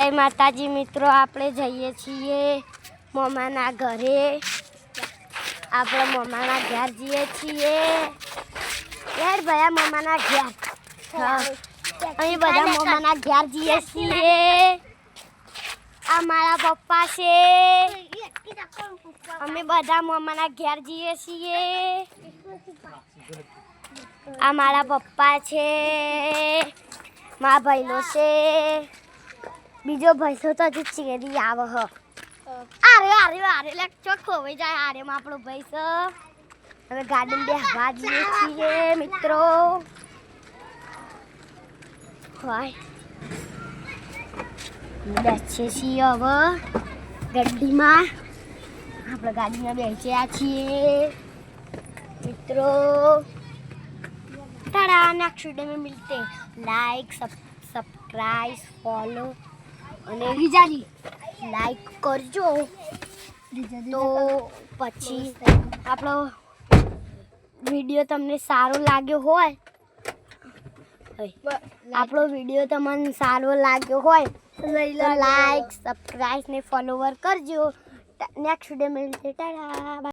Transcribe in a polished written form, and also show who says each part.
Speaker 1: જય માતાજી મિત્રો, આપણે જઈએ છીએ મમ્માના ઘરે. આપણે મમ્માના ઘેર જઈએ છીએ. યાર ભાઈ મમ્માના ઘેર. અમે બધા મમ્માના ઘેર જઈએ છીએ. આ મારા પપ્પા છે. અમે બધા મમ્માના ઘેર જઈએ છીએ. આ મારા પપ્પા છે. મારા ભાઈનો છે. બીજો ભાઈસો તો હજુ ચેરી આવે હ. આરે લેક્ચર ખોવાઈ જાય. આરેમાં આપણો ભાઈ છે. હવે ગાર્ડન બેસવા જઈએ છીએ મિત્રો. હોય બેસીએ છીએ હવે ગાડીમાં. આપણે ગાડીમાં બેસ્યા છીએ મિત્રો. टाटा, नेक्स्ट वीडियो में मिलते हैं. लाइक सब्सक्राइब फॉलो અને રીજાજી લાઈક કરજો. તો પછી આપણો વિડીયો તમને સારો લાગ્યો હોય, આપણો વિડીયો તમને સારો લાગ્યો હોય તો લાઈક સબસ્ક્રાઇબ ને ફોલોવર કરજો. નેક્સ્ટ વિડીયો મિલતે. ટાટા.